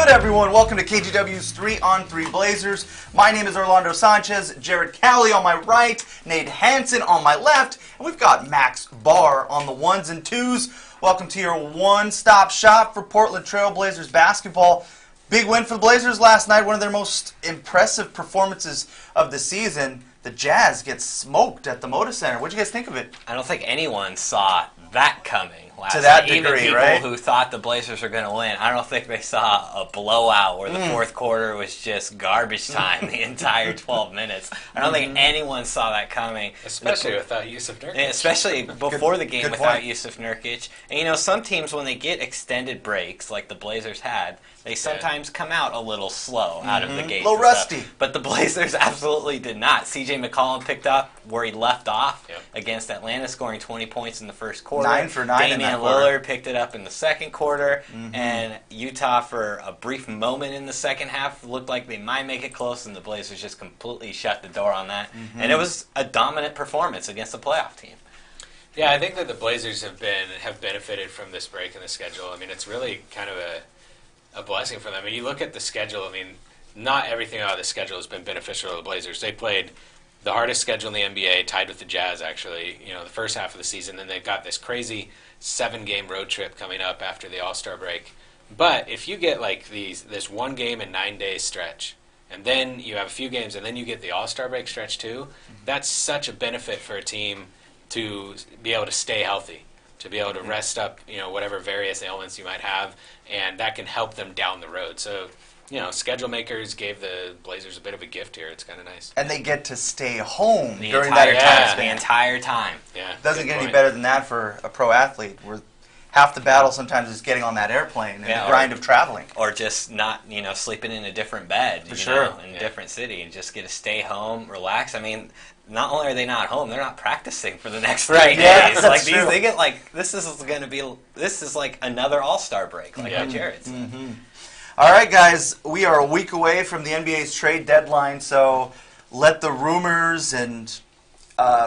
good, everyone? Welcome to KGW's 3-on-3 Blazers. My name is Orlando Sanchez, Jared Cowley on my right, Nate Hanson on my left, and we've got Max Barr on the ones and twos. Welcome to your one-stop shop for Portland Trail Blazers basketball. Big win for the Blazers last night, one of their most impressive performances of the season. The Jazz get smoked at the Moda Center. What did you guys think of it? I don't think anyone saw that coming last to that night. degree, even people right? who thought the Blazers were going to win, I don't think they saw a blowout where the fourth quarter was just garbage time the entire 12 minutes. I don't think anyone saw that coming. Especially without Yusuf Nurkic. And especially before the game good without point. Yusuf Nurkic. And you know, some teams, when they get extended breaks, like the Blazers had, they sometimes come out a little slow out of the gate. A little rusty. But the Blazers absolutely did not. C.J. McCollum picked up where he left off against Atlanta, scoring 20 points in the first quarter. 9 for 9 in that Damian quarter. Lillard picked it up in the second quarter. And Utah, for a brief moment in the second half, looked like they might make it close, and the Blazers just completely shut the door on that. And it was a dominant performance against a playoff team. Yeah, I think that the Blazers have benefited from this break in the schedule. I mean, it's really kind of a blessing for them. I mean, you look at the schedule, I mean, not everything out of the schedule has been beneficial to the Blazers. They played the hardest schedule in the NBA, tied with the Jazz, actually, the first half of the season. Then they've got this crazy 7-game road trip coming up after the All-Star break. But if you get like this 1 game in 9 days stretch, and then you have a few games, and then you get the All-Star break stretch too, that's such a benefit for a team to be able to stay healthy, to be able to rest up, whatever various ailments you might have, and that can help them down the road. So, schedule makers gave the Blazers a bit of a gift here. It's kind of nice. And they get to stay home The during entire that time. time The span. entire time. Yeah, Doesn't good get any point. better than that for a pro athlete, where half the battle sometimes is getting on that airplane and the grind of traveling. Or just not, sleeping in a different bed, For sure. In a different city, and just get to stay home, relax. I mean, not only are they not home, they're not practicing for the next 3 days. Yeah, that's like true. they get this is like another All-Star break, like Jared said. All right, guys, we are a week away from the NBA's trade deadline, so let the rumors and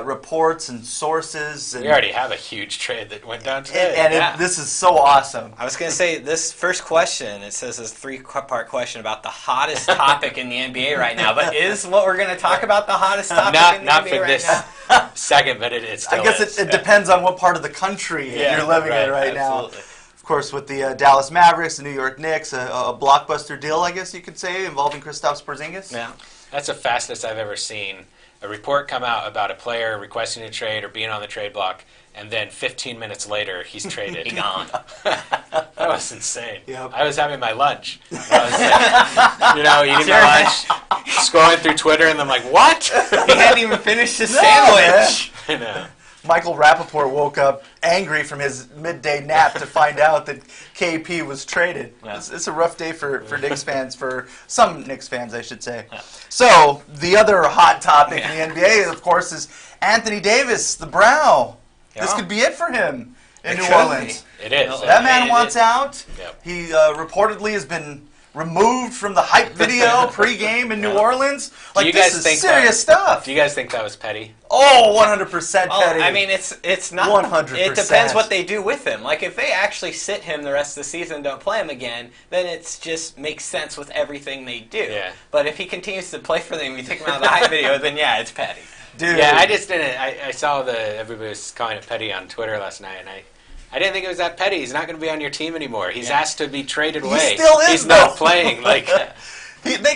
reports and sources. And We already have a huge trade that went down today. this is so awesome. I was going to say, this first question, it says it's a 3-part question about the hottest topic in the NBA right now. But is what we're going to talk about the hottest topic in the not NBA for right this now? second, but it still I guess is. it depends on what part of the country you're living in right now. Of course, with the Dallas Mavericks, the New York Knicks, a blockbuster deal, I guess you could say, involving Kristaps Porzingis. Yeah. That's the fastest I've ever seen a report come out about a player requesting a trade or being on the trade block, and then 15 minutes later, he's traded. He gone. That was insane. Yep. I was having my lunch. I was eating my lunch, scrolling through Twitter, and I'm like, what? He hadn't even finished his No, sandwich. I know. Michael Rappaport woke up angry from his midday nap to find out that KP was traded. Yeah. It's a rough day for Knicks fans, for some Knicks fans, I should say. So, the other hot topic in the NBA, of course, is Anthony Davis, the brow. This could be it for him in New Orleans. It is. That man wants out. Yep. He reportedly has been removed from the hype video pregame in New Orleans. Like, you guys this is think serious stuff. Do you guys think that was petty? Oh, 100% Oh, petty. I mean, it's not. 100%. It depends what they do with him. Like, if they actually sit him the rest of the season and don't play him again, then it just makes sense with everything they do. Yeah. But if he continues to play for them, you take him out of the hype video, then yeah, it's petty. Dude. Yeah, I just didn't. I saw everybody was calling it petty on Twitter last night, and I didn't think it was that petty. He's not going to be on your team anymore. He's asked to be traded away. still is, He's though. not playing. They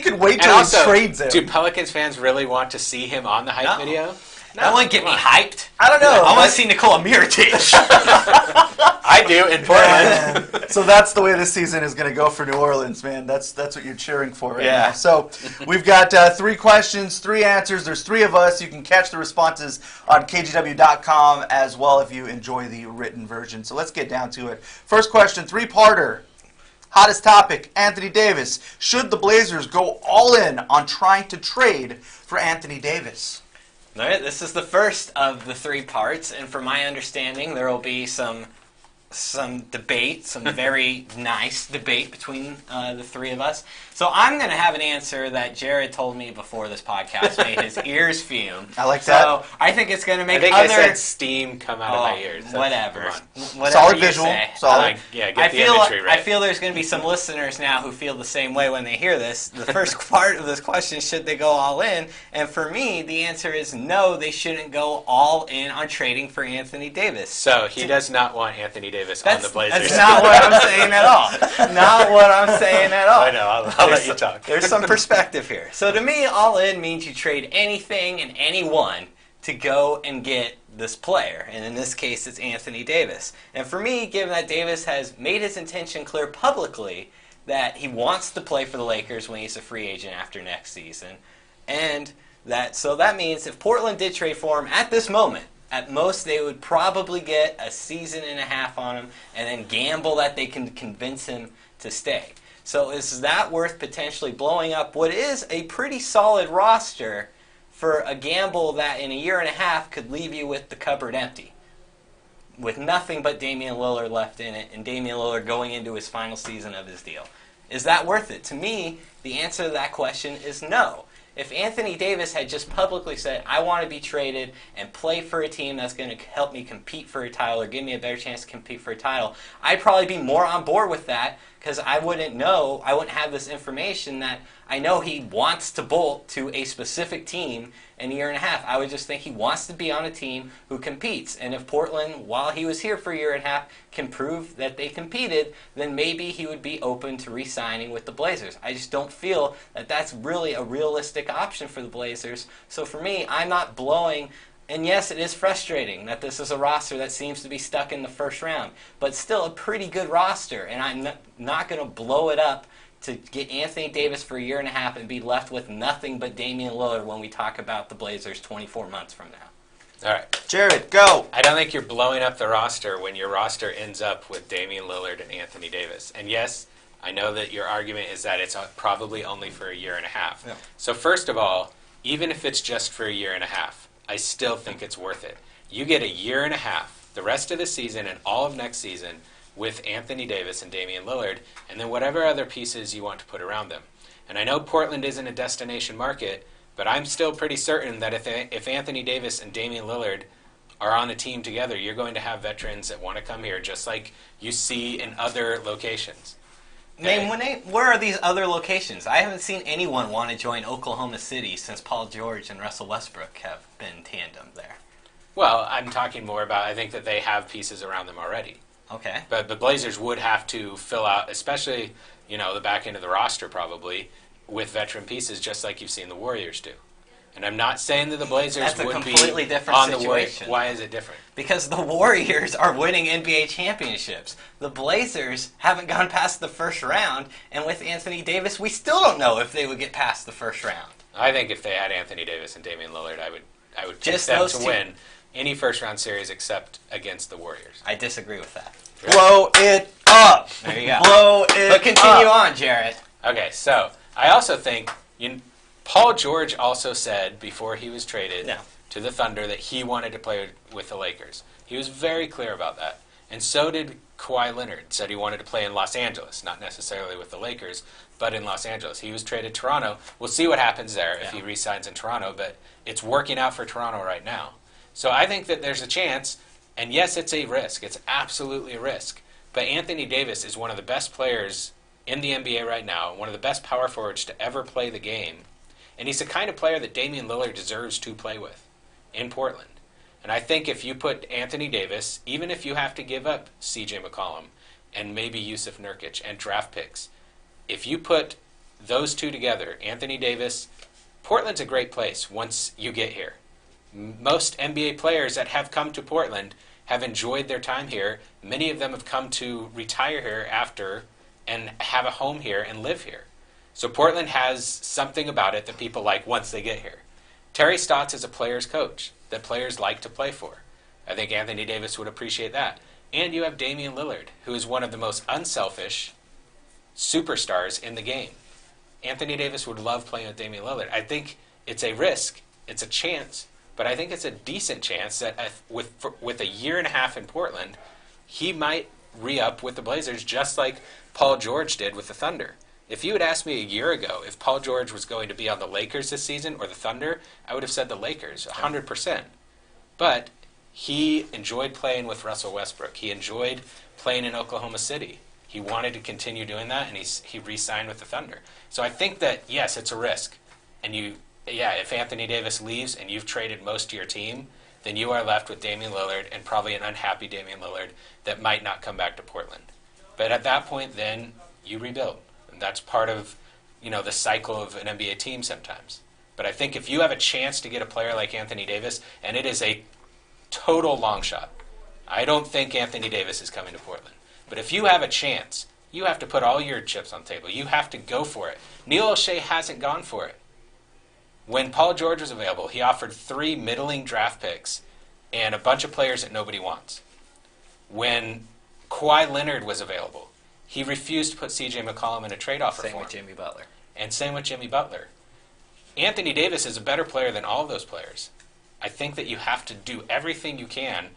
could wait And till also, he trades him. do Pelicans fans really want to see him on the hype No. video? That wouldn't get me hyped. I don't know. I want to see Nikola Mirotic. I do in Portland. Man. So that's the way this season is going to go for New Orleans, man. That's what you're cheering for right now. So we've got 3 questions, 3 answers. There's 3 of us. You can catch the responses on KGW.com as well if you enjoy the written version. So let's get down to it. First question, 3-parter. Hottest topic, Anthony Davis. Should the Blazers go all in on trying to trade for Anthony Davis? All right, this is the first of the 3 parts, and from my understanding, there will be some some debate, some very nice debate between the three of us. So I'm going to have an answer that Jared told me before this podcast made his ears fume. I like that. So I think it's going to make I think other... I said steam come out of my ears. Whatever. Come on. Whatever Solid you visual. say. Solid. Get the imagery right. I feel there's going to be some listeners now who feel the same way when they hear this. The first part of this question is, should they go all in? And for me, the answer is no, they shouldn't go all in on trading for Anthony Davis. So he does not want Anthony Davis on the Blazers. That's not what I'm saying at all. Not what I'm saying at all. I know. I'll let you talk. There's some perspective here. So to me, all in means you trade anything and anyone to go and get this player. And in this case, it's Anthony Davis. And for me, given that Davis has made his intention clear publicly that he wants to play for the Lakers when he's a free agent after next season, and that means if Portland did trade for him at this moment, at most, they would probably get a season and a half on him and then gamble that they can convince him to stay. So is that worth potentially blowing up what is a pretty solid roster for a gamble that in a year and a half could leave you with the cupboard empty, with nothing but Damian Lillard left in it, and Damian Lillard going into his final season of his deal? Is that worth it? To me, the answer to that question is no. If Anthony Davis had just publicly said, I want to be traded and play for a team that's going to help me compete for a title or give me a better chance to compete for a title, I'd probably be more on board with that because I wouldn't have this information that I know he wants to bolt to a specific team in a year and a half. I would just think he wants to be on a team who competes. And if Portland, while he was here for a year and a half, can prove that they competed, then maybe he would be open to re-signing with the Blazers. I just don't feel that that's really a realistic option for the Blazers. So for me, I'm not blowing... And yes, it is frustrating that this is a roster that seems to be stuck in the first round, but still a pretty good roster, and I'm not going to blow it up to get Anthony Davis for a year and a half and be left with nothing but Damian Lillard when we talk about the Blazers 24 months from now. All right. Jared, go. I don't think you're blowing up the roster when your roster ends up with Damian Lillard and Anthony Davis. And yes, I know that your argument is that it's probably only for a year and a half. Yeah. So first of all, even if it's just for a year and a half, I still think it's worth it. You get a year and a half, the rest of the season and all of next season, with Anthony Davis and Damian Lillard, and then whatever other pieces you want to put around them. And I know Portland isn't a destination market, but I'm still pretty certain that if Anthony Davis and Damian Lillard are on a team together, you're going to have veterans that want to come here, just like you see in other locations. Where are these other locations? I haven't seen anyone want to join Oklahoma City since Paul George and Russell Westbrook have been tandem there. Well, I'm talking more about, I think that they have pieces around them already. Okay. But the Blazers would have to fill out, especially, the back end of the roster probably, with veteran pieces, just like you've seen the Warriors do. And I'm not saying that the Blazers would be That's a completely different on situation. Why is it different? Because the Warriors are winning NBA championships. The Blazers haven't gone past the first round, and with Anthony Davis, we still don't know if they would get past the first round. I think if they had Anthony Davis and Damian Lillard, I would pick Just them those to two. win any first-round series except against the Warriors. I disagree with that. Blow it up. There you go. Blow it But continue up. on, Jarrett. Okay, so I also think Paul George also said before he was traded to the Thunder that he wanted to play with the Lakers. He was very clear about that. And so did Kawhi Leonard, said he wanted to play in Los Angeles, not necessarily with the Lakers, but in Los Angeles. He was traded to Toronto. We'll see what happens there if he re-signs in Toronto, but it's working out for Toronto right now. So I think that there's a chance, and yes, it's a risk. It's absolutely a risk. But Anthony Davis is one of the best players in the NBA right now, one of the best power forwards to ever play the game. And he's the kind of player that Damian Lillard deserves to play with in Portland. And I think if you put Anthony Davis, even if you have to give up C.J. McCollum and maybe Yusuf Nurkic and draft picks, if you put those two together, Anthony Davis, Portland's a great place once you get here. Most NBA players that have come to Portland have enjoyed their time here. Many of them have come to retire here after and have a home here and live here. So Portland has something about it that people like once they get here. Terry Stotts is a player's coach that players like to play for. I think Anthony Davis would appreciate that. And you have Damian Lillard, who is one of the most unselfish superstars in the game. Anthony Davis would love playing with Damian Lillard. I think it's a risk, it's a chance, but I think it's a decent chance that with a year and a half in Portland, he might re-up with the Blazers just like Paul George did with the Thunder. If you had asked me a year ago if Paul George was going to be on the Lakers this season or the Thunder, I would have said the Lakers, 100%. But he enjoyed playing with Russell Westbrook. He enjoyed playing in Oklahoma City. He wanted to continue doing that, and he re-signed with the Thunder. So I think that, yes, it's a risk. And if Anthony Davis leaves and you've traded most of your team, then you are left with Damian Lillard and probably an unhappy Damian Lillard that might not come back to Portland. But at that point, then you rebuild. That's part of, the cycle of an NBA team sometimes. But I think if you have a chance to get a player like Anthony Davis, and it is a total long shot, I don't think Anthony Davis is coming to Portland. But if you have a chance, you have to put all your chips on the table. You have to go for it. Neil O'Shea hasn't gone for it. When Paul George was available, he offered 3 middling draft picks and a bunch of players that nobody wants. When Kawhi Leonard was available, he refused to put C.J. McCollum in a trade offer for him. Same with Jimmy Butler. And same with Jimmy Butler. Anthony Davis is a better player than all of those players. I think that you have to do everything you can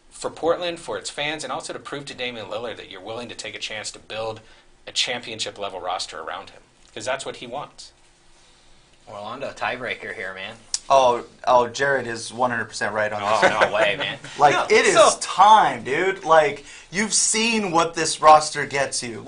for Portland, for its fans, and also to prove to Damian Lillard that you're willing to take a chance to build a championship-level roster around him. Because that's what he wants. Orlando, tiebreaker here, man. Oh, Jared is 100% right on this. Oh, no way, man. It is time, dude. You've seen what this roster gets you.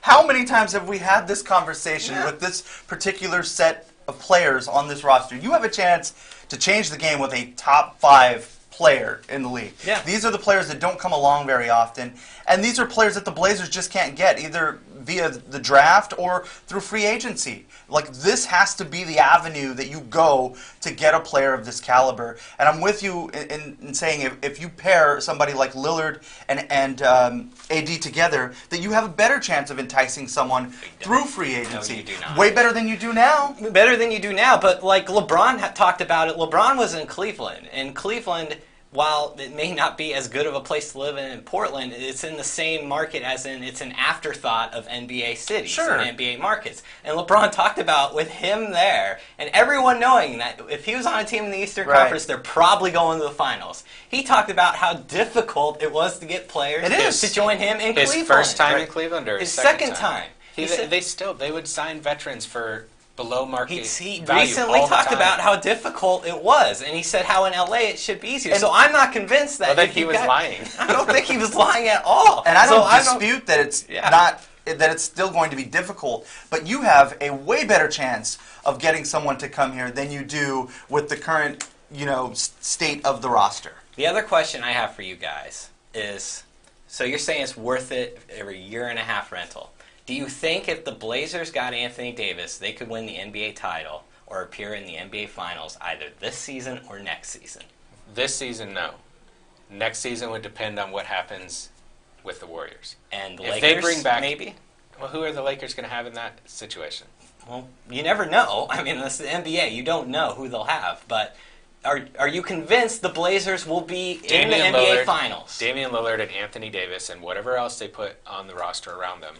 How many times have we had this conversation with this particular set of players on this roster? You have a chance to change the game with a top 5 player in the league. Yeah. These are the players that don't come along very often, and these are players that the Blazers just can't get, either via the draft or through free agency. This has to be the avenue that you go to get a player of this caliber. And I'm with you in saying if you pair somebody like Lillard and AD together, that you have a better chance of enticing someone through free agency. No, you do not. Way better than you do now. Better than you do now, but LeBron had talked about it. LeBron was in Cleveland, and Cleveland, while it may not be as good of a place to live in Portland, it's in the same market as in it's an afterthought of NBA cities and NBA markets. And LeBron talked about with him there, and everyone knowing that if he was on a team in the Eastern Conference, they're probably going to the finals. He talked about how difficult it was to get players to join him in Cleveland. His first time in Cleveland or his second time? They would sign veterans for below market he value recently all the talked time. about how difficult it was, and he said how in LA it should be easier. So I'm not convinced that he was lying. I don't think he was lying at all. And I don't dispute that it's Yeah. that it's still going to be difficult, but you have a way better chance of getting someone to come here than you do with the current, state of the roster. The other question I have for you guys is, so you're saying it's worth it every year and a half rental. Do you think if the Blazers got Anthony Davis, they could win the NBA title or appear in the NBA Finals either this season or next season? This season, no. Next season would depend on what happens with the Warriors. And the if Lakers, they bring back, maybe? Well, who are the Lakers going to have in that situation? Well, you never know. I mean, this is the NBA. You don't know who they'll have. But are you convinced the Blazers will be in the NBA Finals? Damian Lillard and Anthony Davis and whatever else they put on the roster around them,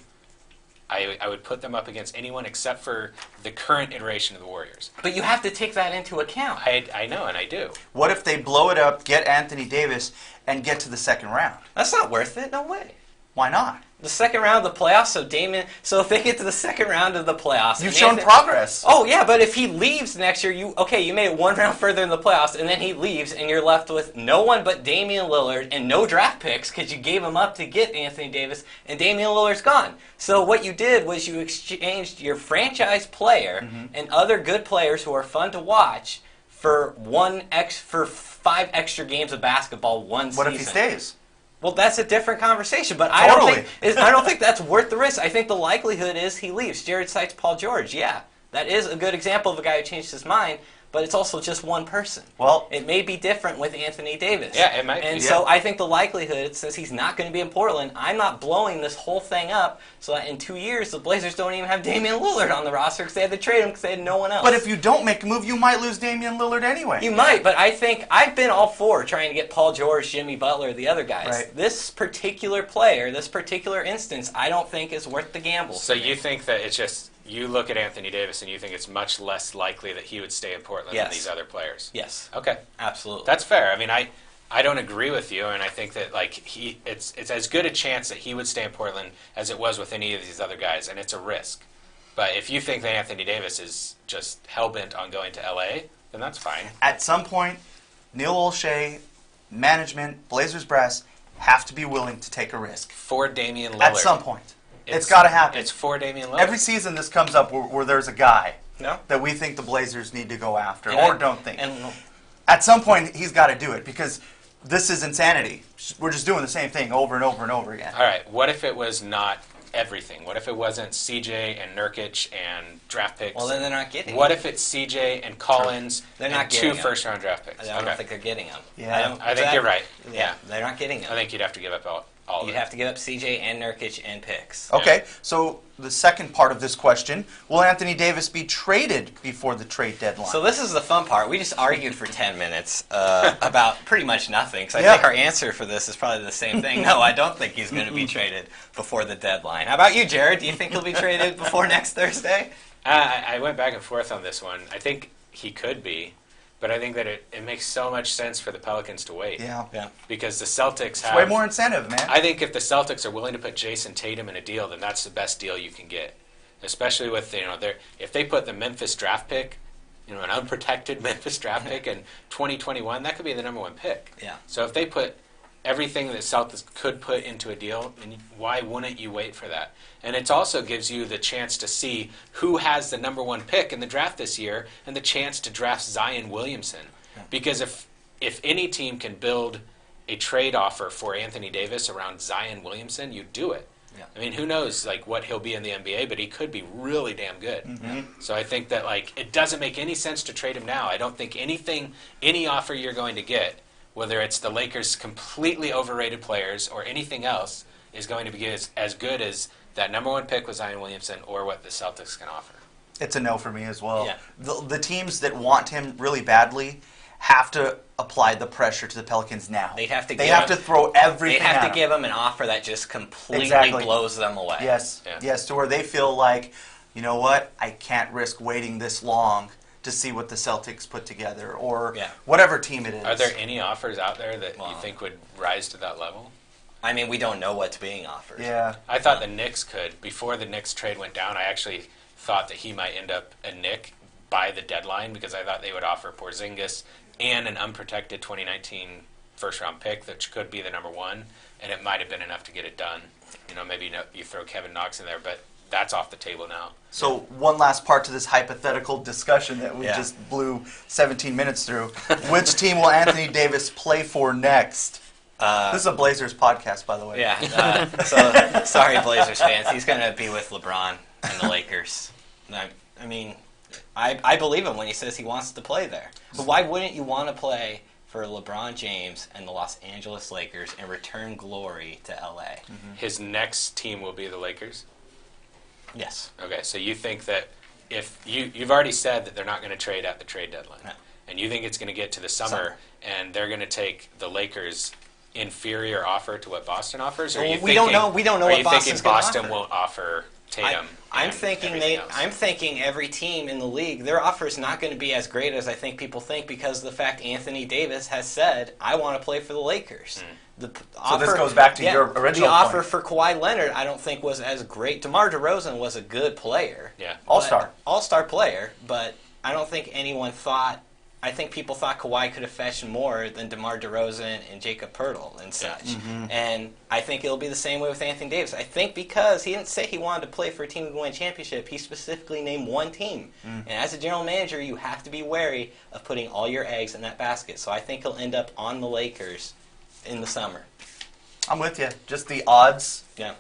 I would put them up against anyone except for the current iteration of the Warriors. But you have to take that into account. I know, and I do. What if they blow it up, get Anthony Davis, and get to the second round? That's not worth it. No way. Why not? The second round of the playoffs, so if they get to the second round of the playoffs... You've shown progress. Oh, yeah, but if he leaves next year, you made it one round further in the playoffs, and then he leaves, and you're left with no one but Damian Lillard and no draft picks because you gave him up to get Anthony Davis, and Damian Lillard's gone. So what you did was you exchanged your franchise player and other good players who are fun to watch for 5 extra games of basketball one season. What if he stays? Well, that's a different conversation, but Totally. I don't think that's worth the risk. I think the likelihood is he leaves. Jared cites Paul George. Yeah, that is a good example of a guy who changed his mind, but it's also just one person. Well, it may be different with Anthony Davis. Yeah, it might be. And so I think the likelihood, since he's not going to be in Portland, I'm not blowing this whole thing up so that in 2 years the Blazers don't even have Damian Lillard on the roster because they had to trade him because they had no one else. But if you don't make a move, you might lose Damian Lillard anyway. You might, but I think I've been all for trying to get Paul George, Jimmy Butler, the other guys. Right. This particular player, this particular instance, I don't think is worth the gamble. So you think that it's just, you look at Anthony Davis and you think it's much less likely that he would stay in Portland than these other players? Yes. Okay. Absolutely. That's fair. I mean, I don't agree with you, and I think that it's as good a chance that he would stay in Portland as it was with any of these other guys, and it's a risk. But if you think that Anthony Davis is just hell-bent on going to LA, then that's fine. At some point, Neil Olshey, management, Blazers brass have to be willing to take a risk. For Damian Lillard. At some point. It's got to happen. It's for Damian Lillard. Every season this comes up where there's a guy No. that we think the Blazers need to go after, And or I- don't think. And At some point, he's got to do it, because this is insanity. We're just doing the same thing over and over and over again. All right, what if it was not everything? What if it wasn't CJ and Nurkic and draft picks? well, then they're not getting. What him. if it's CJ and Collins They're and not 2 getting him. first-round draft picks? I don't think they're getting him. Yeah. I think you're right. Yeah, they're not getting him. I think you'd have to give up all of You'd it. have to give up CJ and Nurkic and picks. Okay, so the second part of this question, will Anthony Davis be traded before the trade deadline? So this is the fun part. We just argued for 10 minutes about pretty much nothing. Because I Yeah. think our answer for this is probably the same thing. No, I don't think he's going to be traded before the deadline. How about you, Jared? Do you think he'll be traded before next Thursday? I went back and forth on this one. I think he could be, but I think that it makes so much sense for the Pelicans to wait. Yeah. Yeah. Because the Celtics It's have... way more incentive, man. I think if the Celtics are willing to put Jason Tatum in a deal, then that's the best deal you can get. Especially with, if they put the Memphis draft pick, an unprotected Memphis draft pick in 2021, that could be the number 1 pick. Yeah. So if they put everything that Celtics could put into a deal, then why wouldn't you wait for that? And it also gives you the chance to see who has the number 1 pick in the draft this year and the chance to draft Zion Williamson. Yeah. Because if any team can build a trade offer for Anthony Davis around Zion Williamson, you do it. Yeah. I mean, who knows what he'll be in the NBA, but he could be really damn good. Mm-hmm. So I think that it doesn't make any sense to trade him now. I don't think any offer you're going to get, whether it's the Lakers' completely overrated players or anything else, is going to be as good as that number 1 pick with Zion Williamson or what the Celtics can offer. It's a no for me as well. Yeah. The teams that want him really badly have to apply the pressure to the Pelicans now. They'd have to They give have to him- throw everything They'd have at to him. give him an offer that just completely Exactly. blows them away. Yes, Yeah. yes, to where they feel like, you know what, I can't risk waiting this long to see what the Celtics put together, or Yeah. whatever team it is. Are there any offers out there that you Wow. think would rise to that level? I mean, we don't know what's being offered. Yeah. I thought the Knicks could. Before the Knicks trade went down, I actually thought that he might end up a Knick by the deadline because I thought they would offer Porzingis and an unprotected 2019 first-round pick that could be the number 1, and it might have been enough to get it done. Maybe you throw Kevin Knox in there, but that's off the table now. So one last part to this hypothetical discussion that we Yeah. just blew 17 minutes through. Which team will Anthony Davis play for next? This is a Blazers podcast, by the way. Yeah. So sorry, Blazers fans. He's going to be with LeBron and the Lakers. I mean, I believe him when he says he wants to play there. But why wouldn't you want to play for LeBron James and the Los Angeles Lakers and return glory to LA? His next team will be the Lakers? Yes. Okay, so you think that if you've already said that they're not going to trade at the trade deadline, No. and you think it's going to get to the summer, and they're going to take the Lakers' inferior offer to what Boston offers, or are you Well, we don't thinking- know- we don't know are what you Boston's thinking gonna Boston offer? won't offer Tatum? I'm and thinking everything else? I'm thinking every team in the league, their offer is not going to be as great as I think people think because of the fact Anthony Davis has said, "I want to play for the Lakers." So this goes back to your original The offer point. for Kawhi Leonard, I don't think was as great. DeMar DeRozan was a good player, Yeah. All-star. all-star player, but I don't think anyone thought. I think people thought Kawhi could have fetched more than DeMar DeRozan and Jacob Poeltl and such. And I think it'll be the same way with Anthony Davis. I think because he didn't say he wanted to play for a team to win a championship, he specifically named one team. And as a general manager, you have to be wary of putting all your eggs in that basket. So I think he'll end up on the Lakers in the summer. I'm with you. Just the odds, Yeah.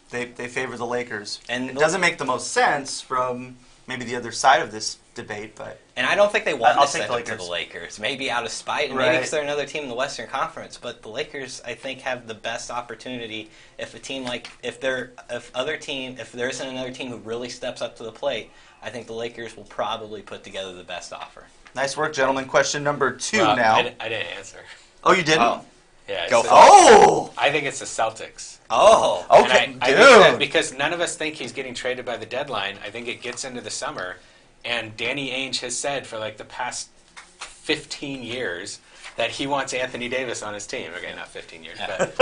they favor the Lakers. And It doesn't make the most sense from maybe the other side of this debate, but And I don't think they want I'll to take send the it to the Lakers. Lakers. Maybe out of spite, and Right. maybe because they're another team in the Western Conference. But the Lakers, I think, have the best opportunity if a team like if there isn't another team who really steps up to the plate. I think the Lakers will probably put together the best offer. nice work, gentlemen. Question number 2 Well, now. I didn't answer. Oh, you didn't? Oh. Yeah, Go it's for the- Oh! I think it's the Celtics. Oh, Okay, And I think that dude. because none of us think he's getting traded by the deadline, I think it gets into the summer. And Danny Ainge has said for like the past 15 years that he wants Anthony Davis on his team. Okay, not 15 years, but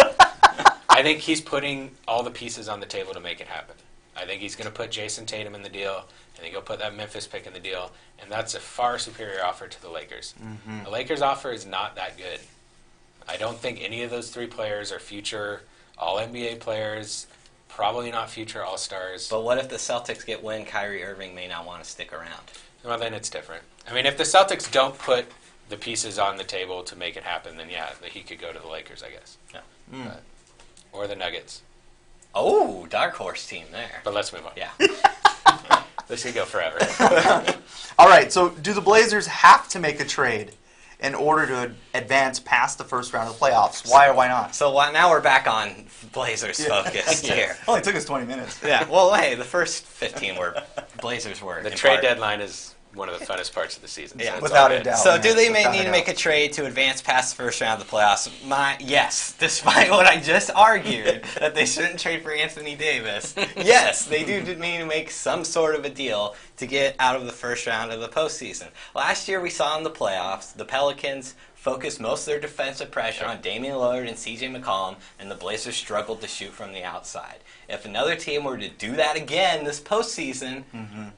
I think he's putting all the pieces on the table to make it happen. I think he's going to put Jason Tatum in the deal. I think he'll put that Memphis pick in the deal, and that's a far superior offer to the Lakers. Mm-hmm. The Lakers' offer is not that good. I don't think any of those three players are future All-NBA players, probably not future All-Stars. But what if the Celtics get win? Kyrie Irving may not want to stick around. Well, then it's different. I mean, if the Celtics don't put the pieces on the table to make it happen, then yeah, he could go to the Lakers, I guess. Yeah. But, or the Nuggets. Oh, dark horse team there. But let's move on. Yeah. This could go forever. All right, so do the Blazers have to make a trade in order to advance past the first round of the playoffs? Why or why not? So now we're back on Blazers focus here. Only took us 20 minutes. Yeah. Well, hey, the first 15 were Blazers were. The trade deadline is one of the funnest parts of the season. Yeah, so without a doubt. So do they Without need a to doubt. make a trade to advance past the first round of the playoffs? Yes, despite what I just argued, that they shouldn't trade for Anthony Davis, yes, they do need to make some sort of a deal to get out of the first round of the postseason. Last year we saw in the playoffs, the Pelicans focused most of their defensive pressure on Damian Lillard and CJ McCollum, and the Blazers struggled to shoot from the outside. If another team were to do that again this postseason,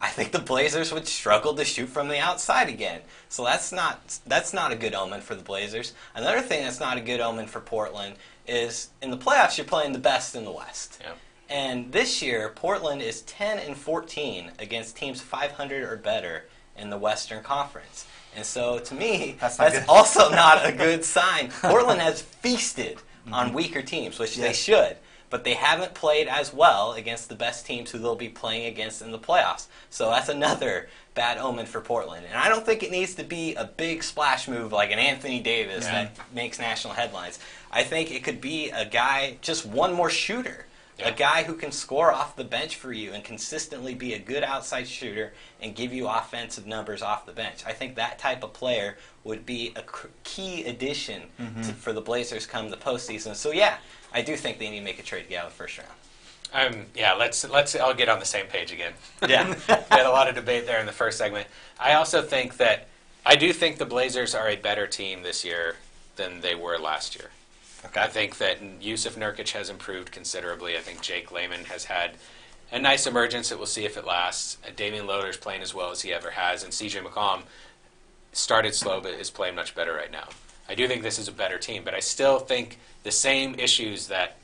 I think the Blazers would struggle to shoot from the outside again. So that's not a good omen for the Blazers. Another thing that's not a good omen for Portland is in the playoffs you're playing the best in the West. Yeah. And this year Portland is 10-14 against teams 500 or better in the Western Conference. And so, to me, that's also not a good sign. Portland has feasted on weaker teams, which they should, but they haven't played as well against the best teams who they'll be playing against in the playoffs. So that's another bad omen for Portland. And I don't think it needs to be a big splash move like an Anthony Davis that makes national headlines. I think it could be a guy, just one more shooter. A guy who can score off the bench for you and consistently be a good outside shooter and give you offensive numbers off the bench. I think that type of player would be a key addition for the Blazers come the postseason. So yeah, I do think they need to make a trade to get out of the first round. Let's all get on the same page again. Yeah. We had a lot of debate there in the first segment. I also think I do think the Blazers are a better team this year than they were last year. Okay. I think that Yusuf Nurkic has improved considerably. I think Jake Layman has had a nice emergence that we'll see if it lasts. Damian Lillard's playing as well as he ever has, and CJ McCollum started slow but is playing much better right now. I do think this is a better team, but I still think the same issues that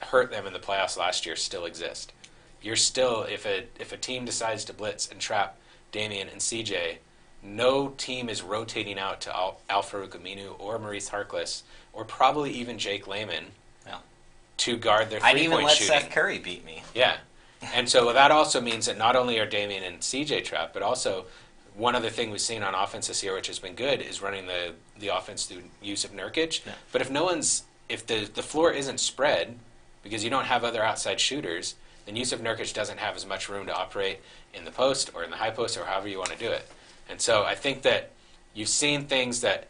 hurt them in the playoffs last year still exist. You're still, if a team decides to blitz and trap Damian and CJ, no team is rotating out to Al-Farouq Aminu or Maurice Harkless or probably even Jake Layman to guard their three-point shooting. I'd even let Seth Curry beat me. Yeah. And so that also means that not only are Damian and CJ trapped, but also one other thing we've seen on offense this year, which has been good, is running the offense through use of Nurkic. Yeah. But if the floor isn't spread because you don't have other outside shooters, then Yusuf Nurkic doesn't have as much room to operate in the post or in the high post or however you want to do it. And so I think that you've seen things that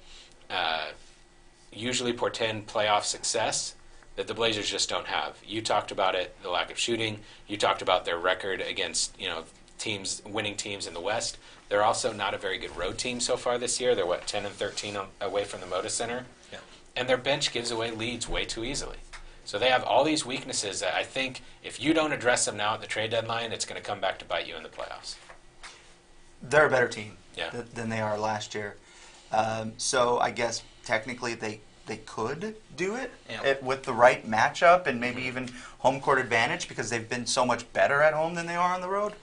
usually portend playoff success that the Blazers just don't have. You talked about it, the lack of shooting. You talked about their record against winning teams in the West. They're also not a very good road team so far this year. They're 10-13 away from the Moda Center, and their bench gives away leads way too easily. So they have all these weaknesses that I think if you don't address them now at the trade deadline, it's going to come back to bite you in the playoffs. They're a better team Yeah. than they are last year. So I guess technically they could do it with the right matchup and maybe even home court advantage because they've been so much better at home than they are on the road.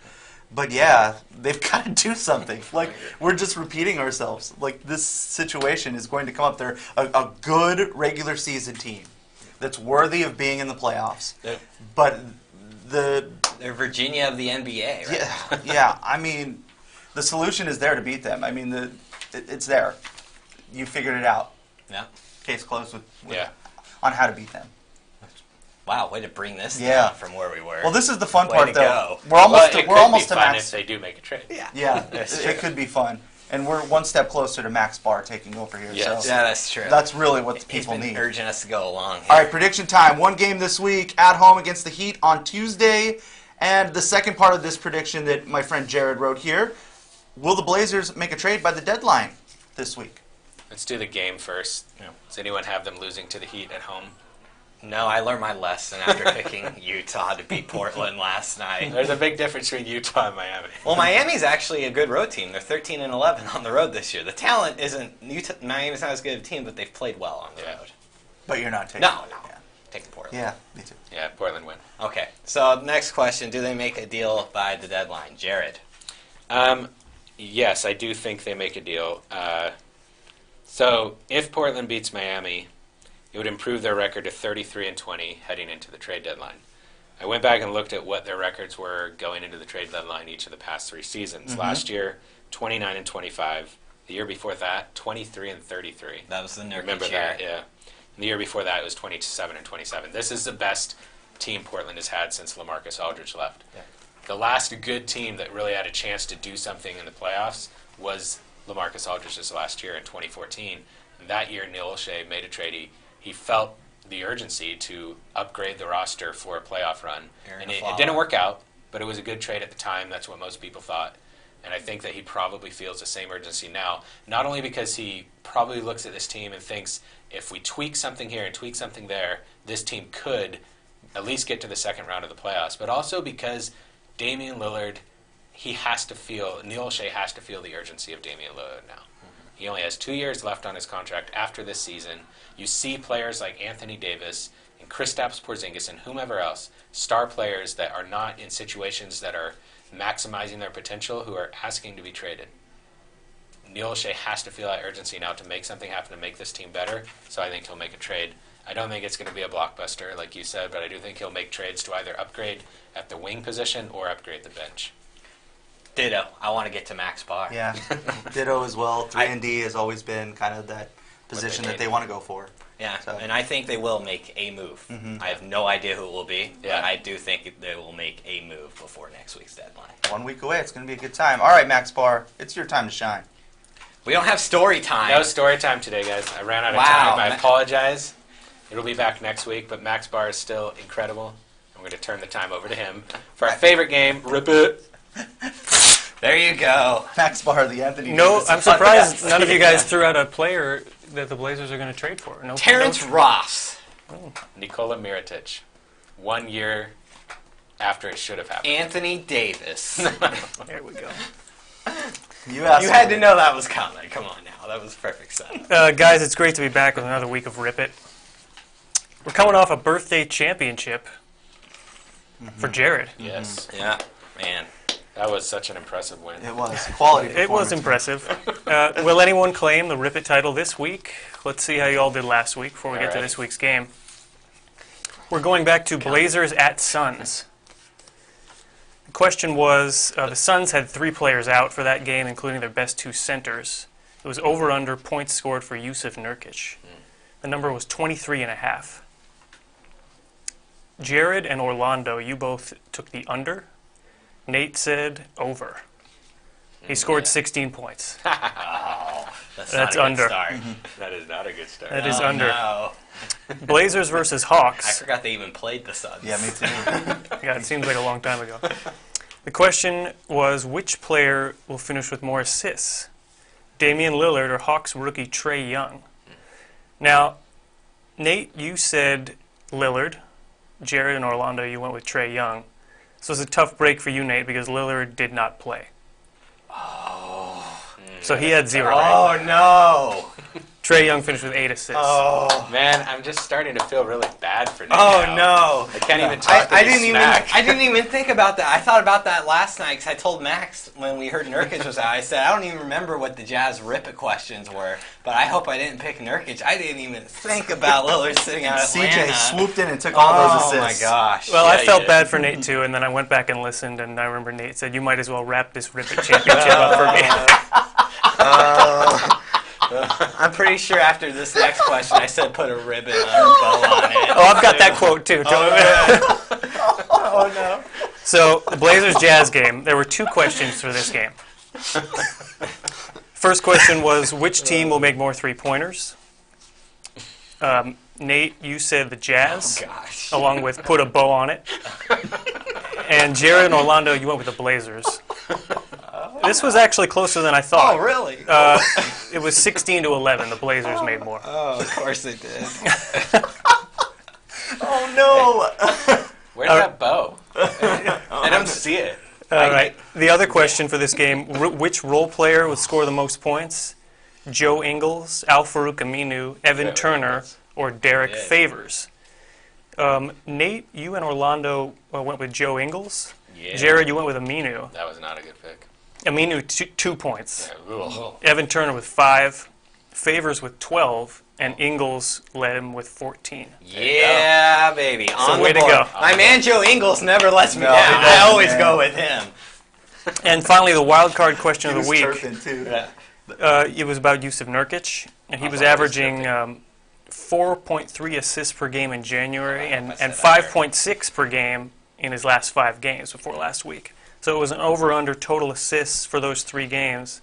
But yeah, they've got to do something. Like, we're just repeating ourselves. Like, this situation is going to come up. They're a good regular season team that's worthy of being in the playoffs. But they're Virginia of the NBA, right? Yeah. I mean, the solution is there to beat them. I mean, it's there. You figured it out. Yeah. Case closed on how to beat them. Wow, way to bring this down from where we were. Well, this is the fun Way part, to though. go. We're almost to fun Max. if they do make a trade. Yeah, it could be fun, and we're one step closer to Max Barr taking over here. Yes. So Yeah, that's true. that's really what the He's people been need. urging us to go along here. All right, prediction time. One game this week at home against the Heat on Tuesday, and the second part of this prediction that my friend Jared wrote here: will the Blazers make a trade by the deadline this week? Let's do the game first. Yeah. Does anyone have them losing to the Heat at home? No, I learned my lesson after picking Utah to beat Portland last night. There's a big difference between Utah and Miami. Well, Miami's actually a good road team. They're 13-11 on the road this year. The talent isn't Miami's not as good a team, but they've played well on the road. But you're not taking No. Yeah. Taking Portland. Yeah, me too. Yeah, Portland win. Okay. So next question: do they make a deal by the deadline, Jared? Yes, I do think they make a deal. So if Portland beats Miami, it would improve their record to 33-20 heading into the trade deadline. I went back and looked at what their records were going into the trade deadline each of the past 3 seasons. Mm-hmm. Last year, 29-25. The year before that, 23-33. That was the Nurkic Remember year. that? Yeah. And the year before that, it was 27-27. This is the best team Portland has had since LaMarcus Aldridge left. Yeah. The last good team that really had a chance to do something in the playoffs was LaMarcus Aldridge's last year in 2014. And that year, Neil Olshey made a trade. He felt the urgency to upgrade the roster for a playoff run. And it didn't work out, but it was a good trade at the time. That's what most people thought. And I think that he probably feels the same urgency now, not only because he probably looks at this team and thinks, if we tweak something here and tweak something there, this team could at least get to the second round of the playoffs, but also because Damian Lillard, Neil Olshey has to feel the urgency of Damian Lillard now. He only has 2 years left on his contract after this season. You see players like Anthony Davis and Kristaps Porzingis and whomever else, star players that are not in situations that are maximizing their potential, who are asking to be traded. Neil Olshey has to feel that urgency now to make something happen, to make this team better, so I think he'll make a trade. I don't think it's going to be a blockbuster, like you said, but I do think he'll make trades to either upgrade at the wing position or upgrade the bench. Ditto. I want to get to Max Barr. Yeah, ditto as well. 3-and-D has always been kind of that position that they want to go for. Yeah, So. and I think they will make a move. Mhm. I have no idea who it will be, Yeah. but I do think they will make a move before next week's deadline. 1 week away. It's going to be a good time. All right, Max Barr, it's your time to shine. We don't have story time. No story time today, guys. I ran out of Wow. time. I apologize. It'll be back next week, but Max Barr is still incredible. I'm going to turn the time over to him for our favorite game, Rip It. There you go. Max Barr, the Anthony No, Davis I'm of surprised podcasts. none of you guys threw out a player that the Blazers are going to trade for. No, Terrence Ross. Nikola Mirotic. 1 year after it should have happened. Anthony Davis. There we go. You asked You had me. to know that was coming. Come on now. That was perfect setup. Guys, it's great to be back with another week of Rip It. We're coming off a birthday championship for Jared. Yes. Yeah, man. That was such an impressive win. It was quality. It was impressive. Will anyone claim the Rip It title this week? Let's see how you all did last week before we get to Alright. this week's game. We're going back to Blazers at Suns. The question was, the Suns had 3 players out for that game, including their best 2 centers. It was over-under points scored for Yusuf Nurkic. The number was 23.5. Jared and Orlando, you both took the under. Nate said over. He scored 16 points. That's That's not a under. Good start. That is not a good start. That is Oh, under. no. Blazers versus I Hawks. forgot they even played the Suns. Yeah, me too. Yeah, it seems like a long time ago. The question was, which player will finish with more assists? Damian Lillard or Hawks rookie Trae Young? Now, Nate, you said Lillard. Jared and Orlando, you went with Trae Young. So it was a tough break for you, Nate, because Lillard did not play. So he had 0. Oh, no. Trae Young finished with 8 assists. Oh. Man, I'm just starting to feel really bad for Nate Oh, now. no. I can't even talk to I this didn't even. smack. I didn't even think about that. I thought about that last night because I told Max when we heard Nurkic was out. I said I don't even remember what the Jazz Rip It questions were, but I hope I didn't pick Nurkic. I didn't even think about Lillard sitting out Atlanta. CJ swooped in and took all those Oh my assists. gosh. Well, Yeah, I you felt did. bad for Nate, too, and then I went back and listened, and I remember Nate said, you might as well wrap this Rip It championship up for me. I'm pretty sure after this next question, I said put a ribbon or a bow on it. Oh, I've got that quote, too. Oh no. So, the Blazers-Jazz game, there were 2 questions for this game. First question was, which team will make more 3-pointers? Nate, you said the Jazz, Oh gosh. along with put a bow on it. And Jared and Orlando, you went with the Blazers. This was actually closer than I thought. Oh, really? It was 16-11. The Blazers made more. Oh, of course they did. Oh no! Where's that bow? I don't see it. All right. The other question for this game: which role player would score the most points? Joe Ingles, Al-Farouq Aminu, Evan Yeah, Turner, that's- or Derek Yeah. Favors? Nate, you and Orlando went with Joe Ingles. Yeah. Jared, you went with Aminu. That was not a good pick. Aminu, 2 points. Yeah, ugh. Evan Turner with 5. Favors with 12. And Ingles led him with 14. Yeah, baby. On way the to board. go. My man Joe Ingles never lets me No, down. he I doesn't, always man. go with him. And finally, the wild card question He of the was week. chirping, too. Yeah. It was about Yusuf Nurkic, and he was thought it was averaging 4.3 assists per game in January and I said that 5.6 per game in his last 5 games before last week. So it was an over-under total assists for those 3 games.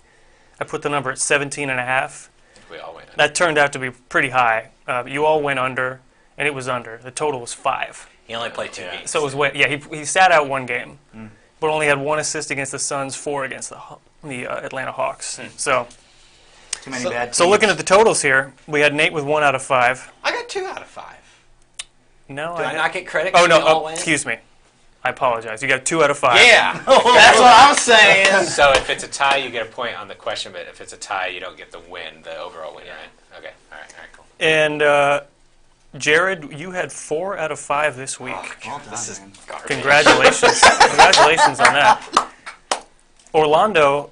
I put the number at 17.5. We all went. That turned out to be pretty high. You all went under, and it was under. The total was 5. He only played 2 Yeah. games. So it was he sat out 1 game, but only had 1 assist against the Suns, 4 against the Atlanta Hawks. So Too many bad teams. So looking at the totals here, we had Nate with 1 out of 5. I got 2 out of 5. No, Do I not get credit? Oh 'cause no! we all win? Excuse me. I apologize. You got 2 out of 5. Yeah, that's what I'm saying. So if it's a tie, you get a point on the question, but if it's a tie, you don't get the win, the overall win, right? Okay. All right, cool. And Jared, you had 4 out of 5 this week. Well done, This is man. garbage. Congratulations! Congratulations on that. Orlando,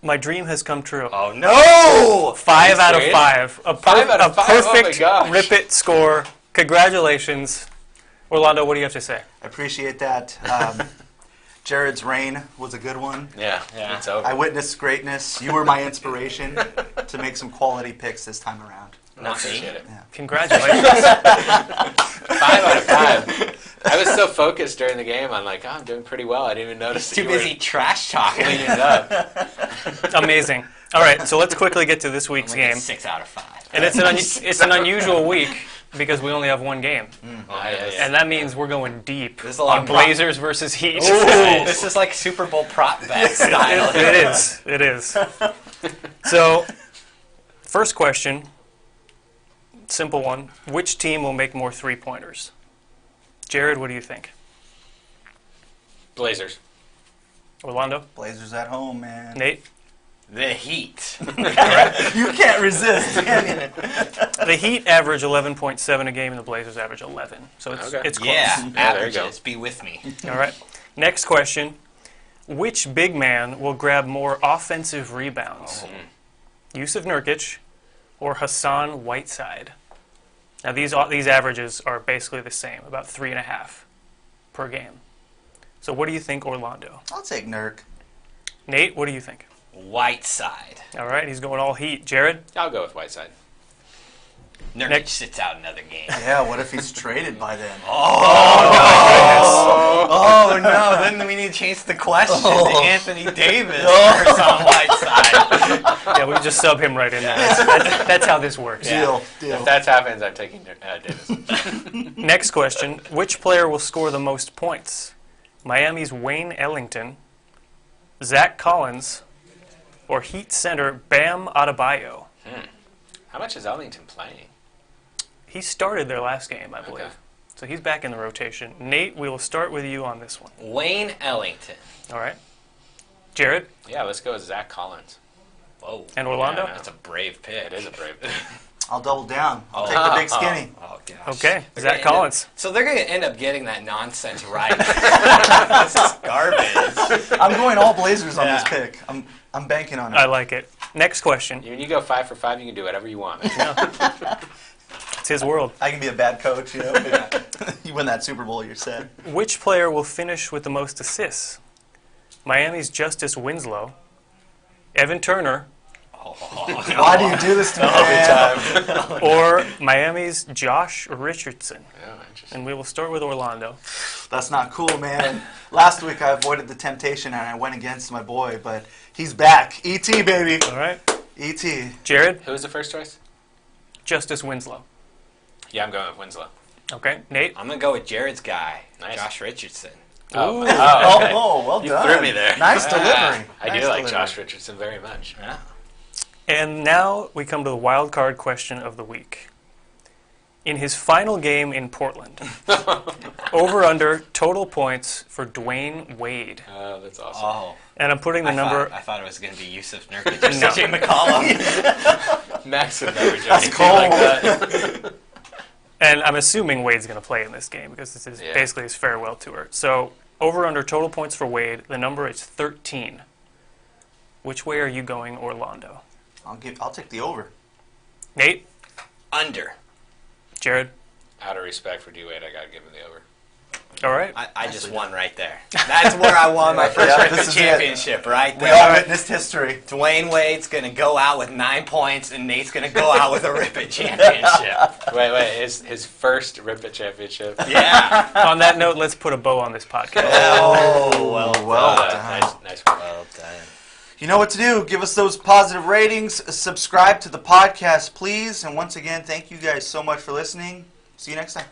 my dream has come true. Oh no! 5 out of serious? 5. A, 5 out of 5? Oh my perfect gosh. rip it score. Congratulations, Orlando. What do you have to say? I appreciate that. Jared's reign was a good one. Yeah, Yeah. it's over. I witnessed greatness. You were my inspiration to make some quality picks this time around. Not appreciate me. it. Congratulations. 5 out of 5. I was so focused during the game on like, oh, I'm doing pretty well. I didn't even notice. Too that you busy were trash talking. cleaning it up. Amazing. All right, so let's quickly get to this week's Only get game. 6 out of 5. And it's an unusual week because we only have 1 game. Yeah. And that means we're going deep This is a lot on of prop- Blazers versus Heat. This is like Super Bowl prop bet style. It is. It is. So, first question, simple one. Which team will make more 3-pointers? Jared, what do you think? Blazers. Orlando? Blazers at home, man. Nate? The Heat. You can't resist, can you? The Heat average 11.7 a game and the Blazers average 11. So Okay. it's close. Yeah, there you go. averages. Be with me. All right. Next question. Which big man will grab more offensive rebounds? Yusuf Nurkic or Hassan Whiteside? Now, these averages are basically the same, about 3.5 per game. So what do you think, Orlando? I'll take Nurk. Nate, what do you think? Whiteside. All right, he's going all Heat. Jared? I'll go with Whiteside. Nurkic Next. sits out another game. Yeah, what if he's traded by then? Oh no! Then we need to change the question to Anthony Davis or some Whiteside. Yeah, we just sub him right in there. That's how this works. Deal. If that happens, I'm taking Davis. Next question. Which player will score the most points? Miami's Wayne Ellington, Zach Collins, or Heat center Bam Adebayo? How much is Ellington playing? He started their last game, I believe. Okay. So he's back in the rotation. Nate, we will start with you on this one. Wayne Ellington. All right. Jared Yeah, let's go with Zach Collins. Whoa. and Orlando? Yeah, That's a brave pick. It is a brave. I'll double down. I'll take the big skinny. Oh gosh. Okay, They're Zach gonna Collins. So they're going to end up getting that nonsense right. This is garbage. I'm going all Blazers on this Yeah. pick. I'm banking on it. I like it. Next question. When you go 5 for 5, you can do whatever you want. It's his world. I can be a bad coach, you know. But you win that Super Bowl, you're set. Which player will finish with the most assists? Miami's Justice Winslow, Evan Turner, Why do you do this to me, man? or Miami's Josh Richardson? Oh, interesting. And we will start with Orlando. That's not cool, man. Last week I avoided the temptation and I went against my boy, but he's back. E.T., baby. All right. E.T. Jared, Who was the first choice? Justice Winslow. Yeah, I'm going with Winslow. Okay. Nate, I'm going to go with Jared's guy, Nice. Josh Richardson. Oh, Ooh. okay. Oh, well You done. threw me there. Nice delivery. I Nice do like delivery. Josh Richardson very much. Yeah. And now we come to the wild card question of the week. In his final game in Portland, over/under total points for Dwayne Wade. Oh, that's awesome. Oh. And I'm putting the number. I thought it was going to be Yusuf Nurkic or CJ McCollum. Max would never judge That's anything like cold. that. And I'm assuming Wade's going to play in this game because this is Yeah. basically his farewell tour. So over/under total points for Wade, the number is 13. Which way are you going, Orlando? I'll take the over. Nate? Under. Jared? Out of respect for D-Wade, I got to give him the over. All right. I just won right there. That's where I won my first Yeah, Ripken this is it. championship, right We there. all witnessed history. Dwayne Wade's going to go out with 9 points, and Nate's going to go out with a Ripken championship. Wait, his first Rip It championship. Yeah. On that note, let's put a bow on this podcast. Oh, well done. Nice one. Well done. You know what to do. Give us those positive ratings. Subscribe to the podcast, please. And once again, thank you guys so much for listening. See you next time.